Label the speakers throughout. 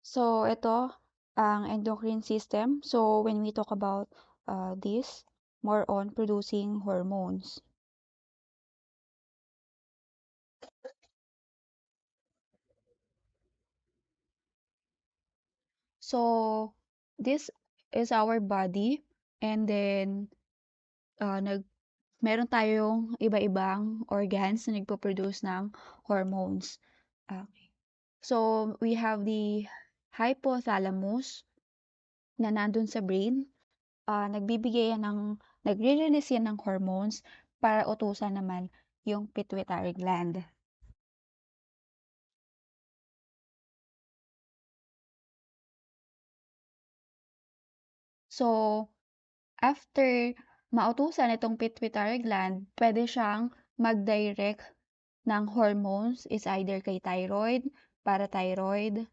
Speaker 1: So, ito ang endocrine system. So, when we talk about this, more on producing hormones. So, this is our body and then meron tayong iba-ibang organs na nagpo-produce ng hormones. Okay. So, we have the hypothalamus na nandun sa brain. Nagre-release yan ng hormones para utusan naman yung pituitary gland. So, after mautusan itong pituitary gland, pwede siyang mag-direct ng hormones is either kay thyroid, parathyroid,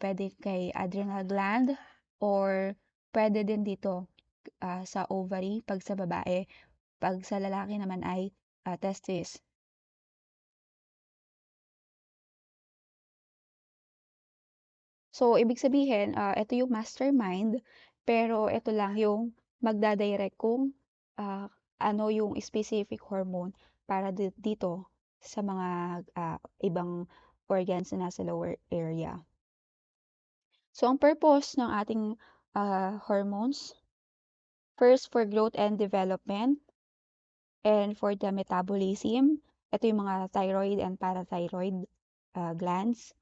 Speaker 1: pwede kay adrenal gland, or pwede din dito sa ovary pag sa babae, pag sa lalaki naman ay testis. So, ibig sabihin, ito yung mastermind, pero ito lang yung magdadirect kung ano yung specific hormone para dito sa mga ibang organs na nasa lower area. So, ang purpose ng ating hormones, first for growth and development, and for the metabolism, ito yung mga thyroid and parathyroid glands.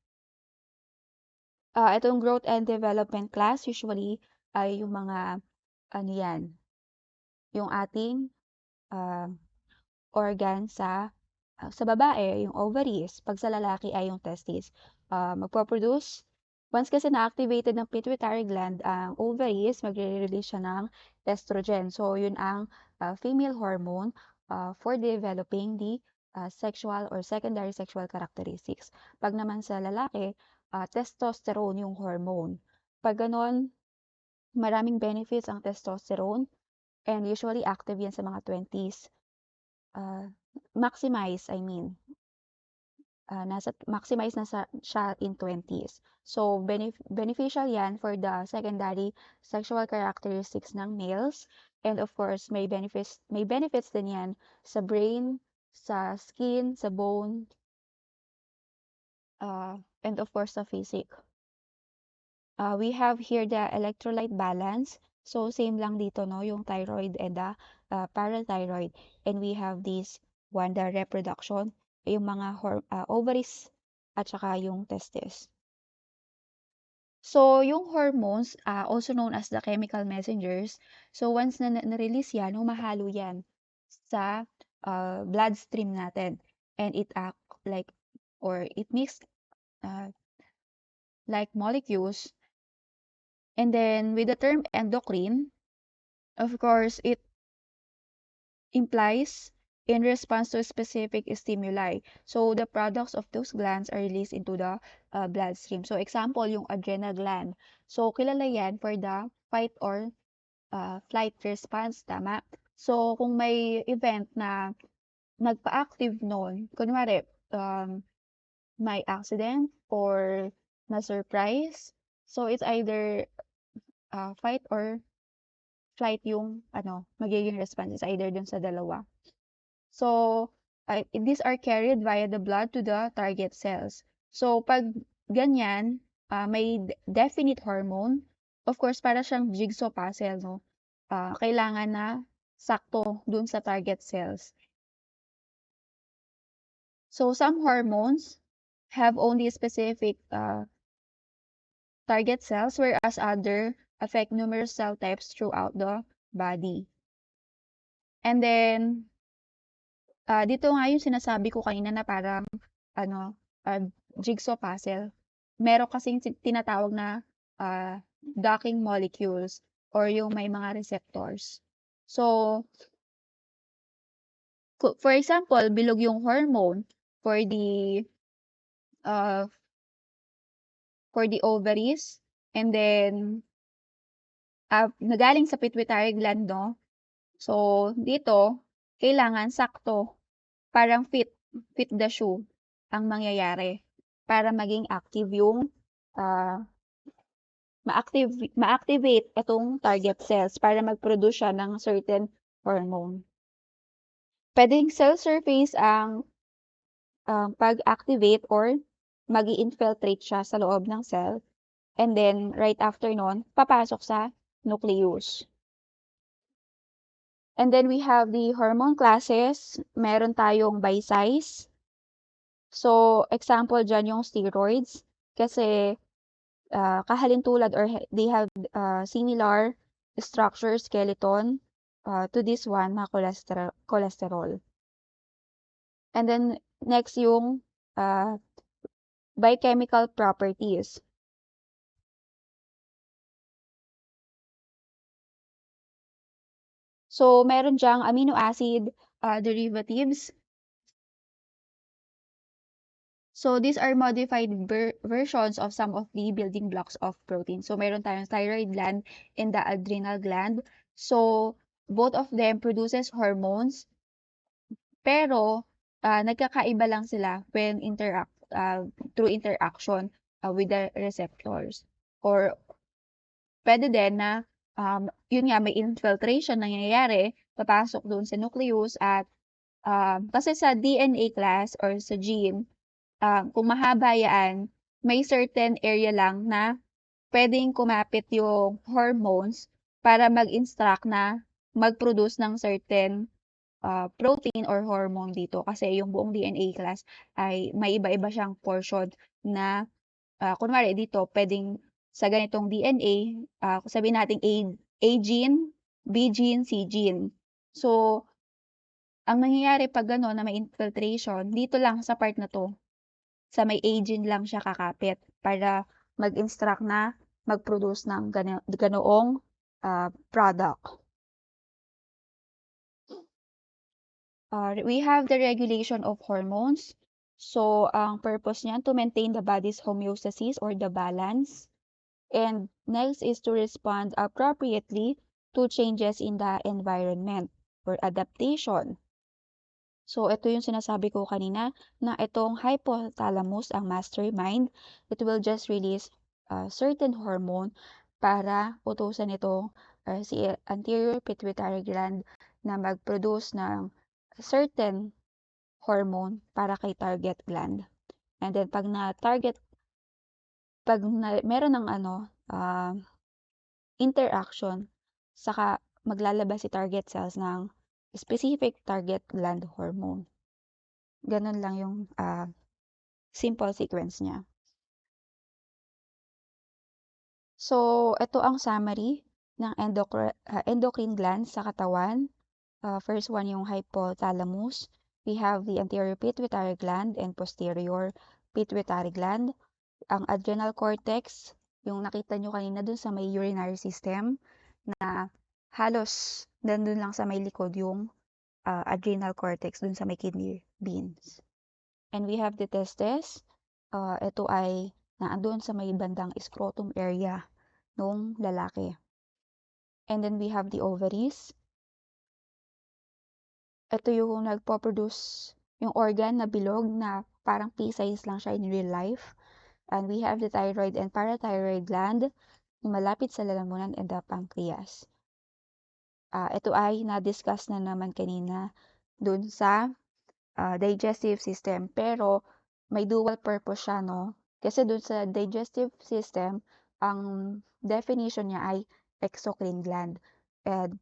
Speaker 1: Itong growth and development class usually ay yung mga ano yan, yung ating ah, organ sa babae, yung ovaries, pag sa lalaki ay yung testes. Magpo-produce, once kasi na-activated ng pituitary gland ang ovaries, magre-release siya ng estrogen. So, yun ang female hormone for developing the sexual or secondary sexual characteristics. Pag naman sa lalaki, testosterone yung hormone. Pag ganon, maraming benefits ang testosterone and usually active yan sa mga 20s. Maximize, I mean, maximize na siya in 20s. So, beneficial yan for the secondary sexual characteristics ng males. And of course, may benefits din yan sa brain, sa skin, sa bone, and of course, sa physique. We have here the electrolyte balance. So, same lang dito, no? Yung thyroid and the parathyroid. And we have this one, the reproduction, yung mga ovaries at saka yung testes. So, yung hormones, also known as the chemical messengers, so once na-release yan, humahalo yan sa bloodstream natin. And it act like, or it makes like molecules. And then with the term endocrine, of course, it implies in response to specific stimuli. So the products of those glands are released into the bloodstream. So example, yung adrenal gland. So kilala yan for the fight or flight response, tama? So kung may event na nagpa-active nun, kunwari, may accident or na-surprise, so it's either fight or flight yung magiging response is either dun sa dalawa. So, these are carried via the blood to the target cells. So, pag ganyan, may definite hormone, of course, para siyang jigsaw puzzle, no? Kailangan na sakto dun sa target cells. So, some hormones have only specific target cells, whereas other affect numerous cell types throughout the body. And then, dito nga yung sinasabi ko kanina na parang jigsaw puzzle. Meron kasing tinatawag na docking molecules or yung may mga receptors. So, for example, bilog yung hormone for the uh, ovaries, and then nagaling sa pituitary gland, no? So, dito, kailangan sakto, parang fit the shoe ang mangyayari para maging active yung ma-activate itong target cells para mag-produce siya ng certain hormone. Puwedeng cell surface ang pag-activate or mag-i-infiltrate siya sa loob ng cell, and then right after nun papasok sa nucleus. And then we have the hormone classes, meron tayong by size. So, example diyan yung steroids kasi, kahalintulad or they have, similar structure, skeleton, to this one na cholesterol. And then next yung, biochemical properties. So, meron diyang amino acid, derivatives. So, these are modified versions of some of the building blocks of protein. So, meron tayong thyroid gland and the adrenal gland. So, both of them produces hormones, pero nagkakaiba lang sila when through interaction with the receptors. Or pwede din na yun nga may infiltration nangyayari, papasok doon sa nucleus at kasi sa DNA class or sa gene, kung mahaba yan, may certain area lang na puwedeng kumapit yung hormones para mag-instruct na mag-produce ng certain, protein or hormone dito. Kasi yung buong DNA class ay may iba-iba siyang portion na, kunwari dito puwedeng sa ganitong DNA, sabihin nating A gene, B gene, C gene. So, ang nangyayari 'pag gano'n na may infiltration, dito lang sa part na 'to, sa may A gene lang siya kakapit para mag-instruct na mag-produce ng ganoong, product. We have the regulation of hormones. So, ang purpose niyan to maintain the body's homeostasis or the balance. And next is to respond appropriately to changes in the environment or adaptation. So, ito yung sinasabi ko kanina na itong hypothalamus ang mastermind. It will just release a certain hormone para utusan ito si anterior pituitary gland na mag-produce ng certain hormone para kay target gland. And then meron ng interaction, saka maglalabas si target cells ng specific target gland hormone. Ganun lang yung simple sequence niya. So, ito ang summary ng endocrine glands sa katawan. First one yung hypothalamus. We have the anterior pituitary gland and posterior pituitary gland. Ang adrenal cortex, yung nakita nyo kanina dun sa may urinary system, na halos nandun lang sa may likod yung adrenal cortex dun sa may kidney beans. And we have the testes. Ito ay naandun sa may bandang scrotum area nung lalaki. And then we have the ovaries. Ito yung nagpo-produce yung organ na bilog na parang pea-size lang siya in real life. And we have the thyroid and parathyroid gland na malapit sa lalamunan and the pancreas. Ito ay na-discuss na naman kanina dun sa digestive system. Pero may dual purpose siya, no? Kasi dun sa digestive system, ang definition niya ay exocrine gland.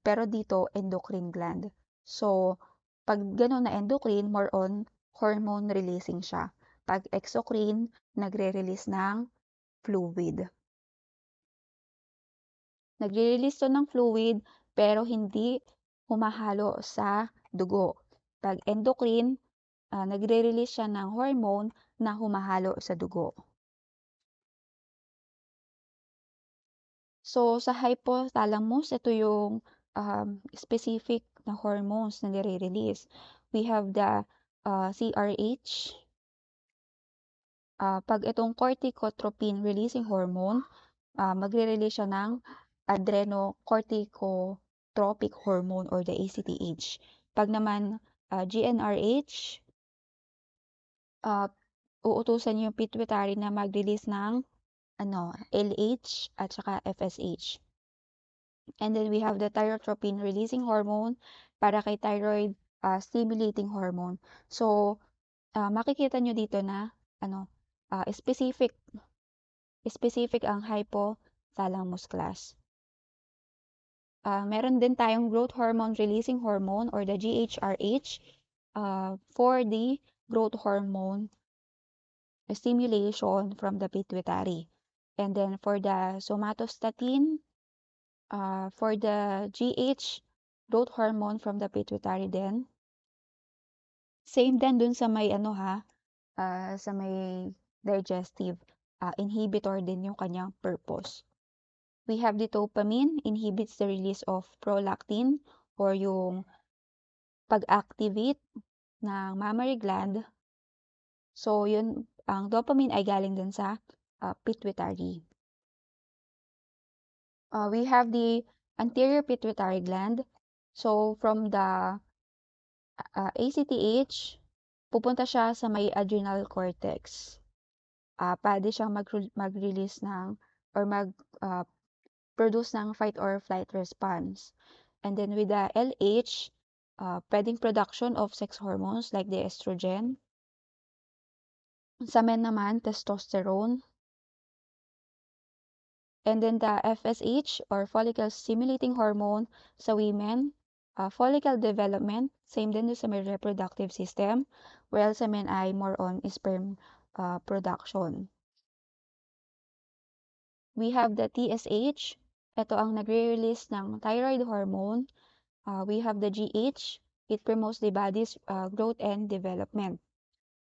Speaker 1: Pero dito, endocrine gland. So, pag gano'n na endocrine, more on hormone releasing siya. Pag exocrine, nagre-release ng fluid. Nagre-release to ng fluid, pero hindi humahalo sa dugo. Pag endocrine, nagre-release siya ng hormone na humahalo sa dugo. So, sa hypothalamus, ito yung specific na hormones na nire-release. We have the CRH. Pag itong corticotropin releasing hormone, magre-release siya ng adrenocorticotropic hormone or the ACTH. Pag naman GnRH, uutusan yung pituitary na mag-release ng LH at saka FSH. And then we have the thyrotropin releasing hormone para kay thyroid stimulating hormone. So, makikita nyo dito na ano, specific ang hypothalamus class. Meron din tayong growth hormone releasing hormone or the GHRH for the growth hormone stimulation from the pituitary. And then for the somatostatin, for the GH growth hormone from the pituitary din. Same din dun sa may sa may digestive inhibitor din yung kanyang purpose. We have the dopamine, inhibits the release of prolactin or yung pag-activate ng mammary gland. So, yun, ang dopamine ay galing din sa pituitary. We have the anterior pituitary gland. So, from the ACTH, pupunta siya sa may adrenal cortex. Pwede siyang mag-release ng or mag-produce ng fight or flight response. And then with the LH, pwedeng production of sex hormones like the estrogen. Sa men naman, testosterone. And then the FSH or follicle stimulating hormone sa women, follicle development, same din sa may reproductive system, while sa men ay more on sperm production. We have the TSH, ito ang nagre-release ng thyroid hormone. We have the GH, it promotes the body's growth and development.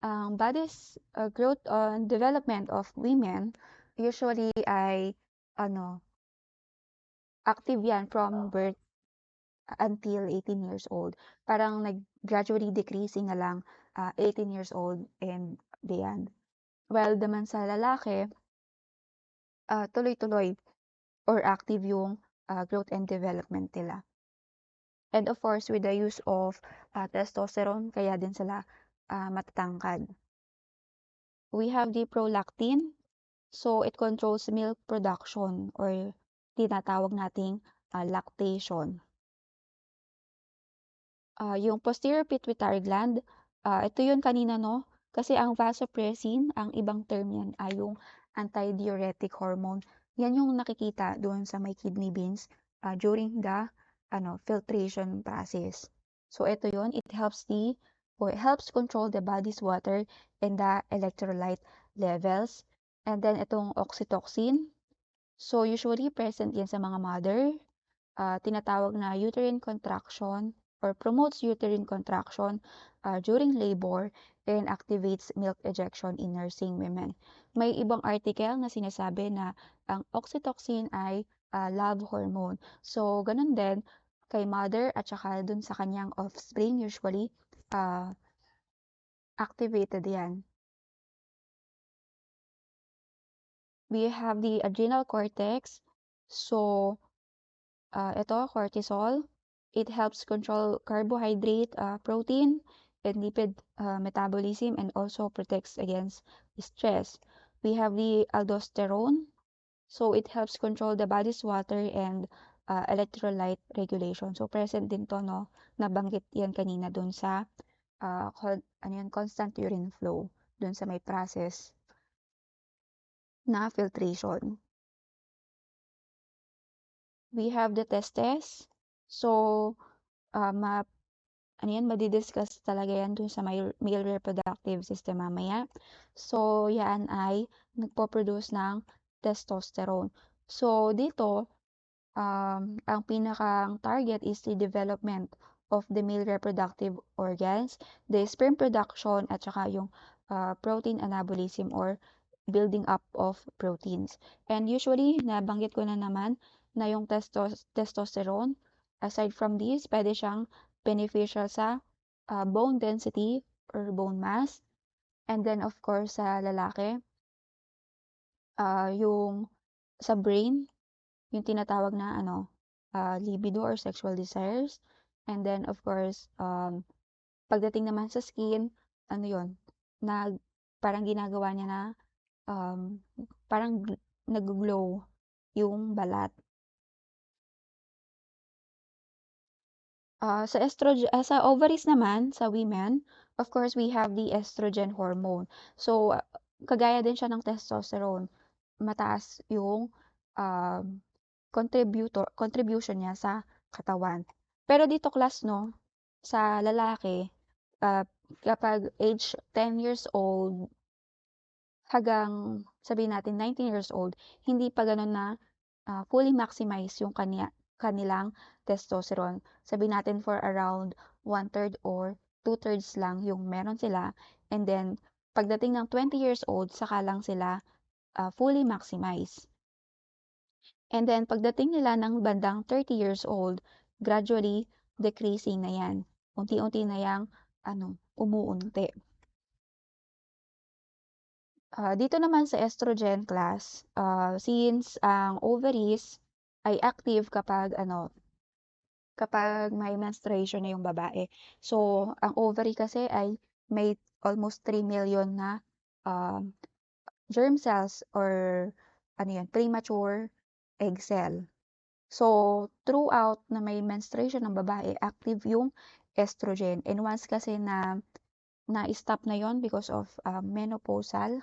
Speaker 1: Ang body's growth and development of women usually ay active yan from birth until 18 years old. Parang gradually decreasing na lang 18 years old and beyond. While naman sa lalaki, tuloy-tuloy or active yung growth and development nila. And of course, with the use of testosterone, kaya din sila matatangkad. We have the prolactin. So, it controls milk production or tinatawag nating lactation. Yung posterior pituitary gland, ito yun kanina, no? Kasi ang vasopressin, ang ibang term yan ay yung antidiuretic hormone. Yan yung nakikita doon sa may kidney beans during the filtration process. So, ito yun, it helps control the body's water and the electrolyte levels. And then, itong oxytocin. So, usually present yan sa mga mother. Tinatawag na uterine contraction or promotes uterine contraction during labor and activates milk ejection in nursing women. May ibang article na sinasabi na ang oxytocin ay love hormone. So, ganun din kay mother at saka dun sa kanyang offspring, usually activated yan. We have the adrenal cortex. So, ito, cortisol. It helps control carbohydrate, protein, and lipid metabolism and also protects against stress. We have the aldosterone. So, it helps control the body's water and electrolyte regulation. So, present din to, no? Nabanggit yan kanina dun sa constant urine flow dun sa may process na filtration. We have the testes. So, madidiscuss talaga yan dun sa male reproductive system mamaya. So, yan ay nagpo-produce ng testosterone. So, dito, ang pinakang target is the development of the male reproductive organs, the sperm production, at saka yung protein anabolism or building up of proteins. And usually, nabanggit ko na naman na yung testosterone, aside from this, pwede siyang beneficial sa bone density or bone mass. And then, of course, sa lalaki, yung sa brain, yung tinatawag na libido or sexual desires. And then, of course, pagdating naman sa skin, yun, parang ginagawa niya na, parang nag-glow yung balat. Sa ovaries naman, sa women, of course, we have the estrogen hormone. So, kagaya din siya ng testosterone. Mataas yung um, contribution niya sa katawan. Pero dito class, no, sa lalaki, uh, kapag age 10 years old hanggang sabihin natin 19 years old, hindi pa gano'n na fully maximize yung kanilang testosterone. Sabihin natin for around 1/3 or 2/3 lang yung meron sila. And then, pagdating ng 20 years old, saka lang sila fully maximize. And then, pagdating nila ng bandang 30 years old, gradually decreasing na yan. Unti-unti na yang umuunti. Dito naman sa estrogen class, since ang ovaries ay active kapag may menstruation na yung babae. So, ang ovary kasi ay may almost 3 million na um, germ cells or premature egg cell. So, throughout na may menstruation ng babae, active yung estrogen. And once kasi na-stop na yon because of menopausal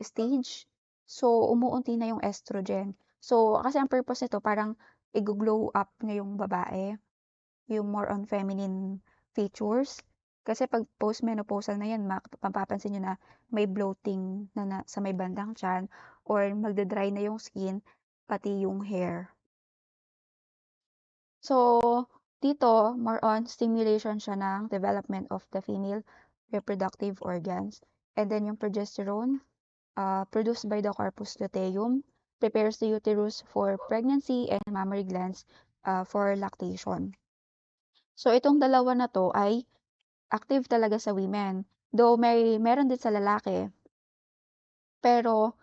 Speaker 1: stage, so umuunti na yung estrogen. So, kasi ang purpose nito parang i-glow up niya yung babae, yung more on feminine features. Kasi pag postmenopausal na yan, mapapansin nyo na may bloating na sa may bandang tiyan or magda-dry na yung skin, pati yung hair. So, dito, more on stimulation siya ng development of the female reproductive organs. And then yung progesterone, produced by the corpus luteum, prepares the uterus for pregnancy and mammary glands for lactation. So, itong dalawa na to ay active talaga sa women. Though meron din sa lalaki. Pero,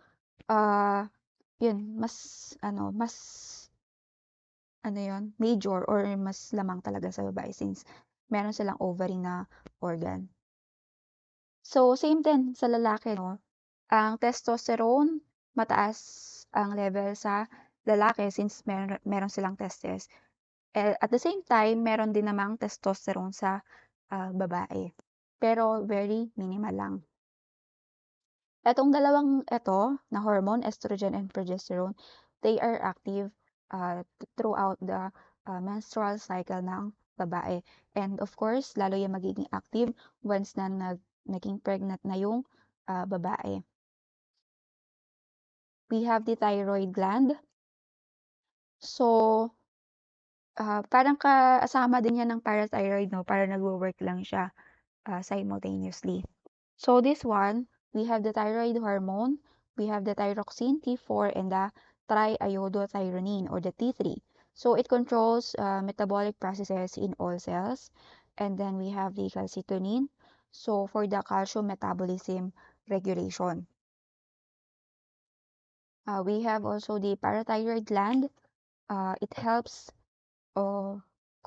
Speaker 1: yun, mas major or mas lamang talaga sa babae since meron silang ovary na organ. So, same din sa lalaki, no? Ang testosterone, mataas ang level sa lalaki since meron silang testes. At the same time, meron din namang testosterone sa babae. Pero very minimal lang. Etong dalawang na hormone, estrogen and progesterone, they are active throughout the menstrual cycle ng babae. And of course, lalo yung magiging active once na naging pregnant na yung babae. We have the thyroid gland. So, parang kasama din yan ng parathyroid, no? Para nagwo-work lang siya simultaneously. So this one, we have the thyroid hormone, we have the thyroxine T4 and the triiodothyronine or the T3. So it controls metabolic processes in all cells. And then we have the calcitonin, so for the calcium metabolism regulation. We have also the parathyroid gland. It helps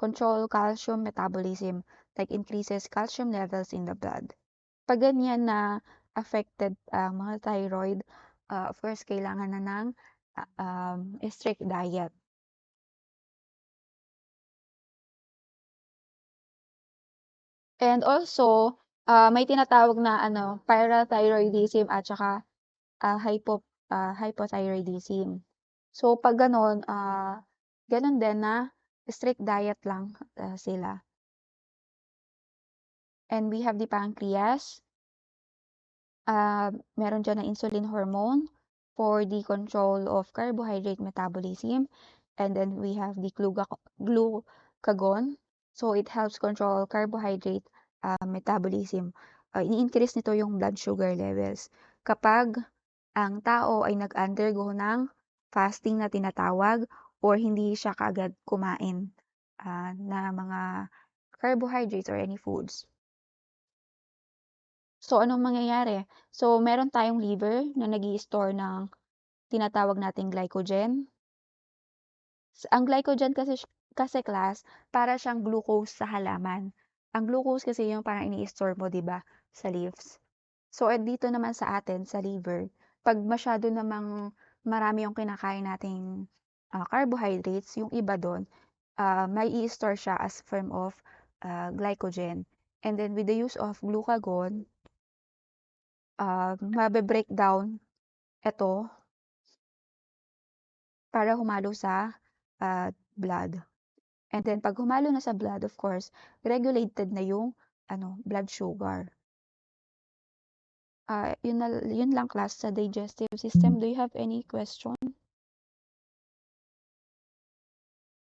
Speaker 1: control calcium metabolism, like increases calcium levels in the blood. Pag ganyan na affected ang mga thyroid, of course, kailangan na ng strict diet. And also, may tinatawag na parathyroidism at saka hypothyroidism. So, pag ganon, ganon din na strict diet lang sila. And we have the pancreas. Meron dyan na insulin hormone for the control of carbohydrate metabolism. And then we have the glucagon. So it helps control carbohydrate metabolism. Ini-increase nito yung blood sugar levels. Kapag ang tao ay nag-undergo ng fasting na tinatawag or hindi siya kaagad kumain na mga carbohydrates or any foods. So, anong mangyayari? So, meron tayong liver na nag-i-store ng tinatawag nating glycogen. Ang glycogen kasi class, para siyang glucose sa halaman. Ang glucose kasi yung parang ini-store mo, 'di ba, sa leaves. So, dito naman sa atin, sa liver, pag masyado namang marami yung kinakain nating carbohydrates, yung iba dun, may i-store siya as form of glycogen. And then with the use of glucagon, mabe-breakdown eto para humalo sa blood. And then 'pag humalo na sa blood, of course, regulated na yung blood sugar. Yun lang class sa digestive system. Do you have any question?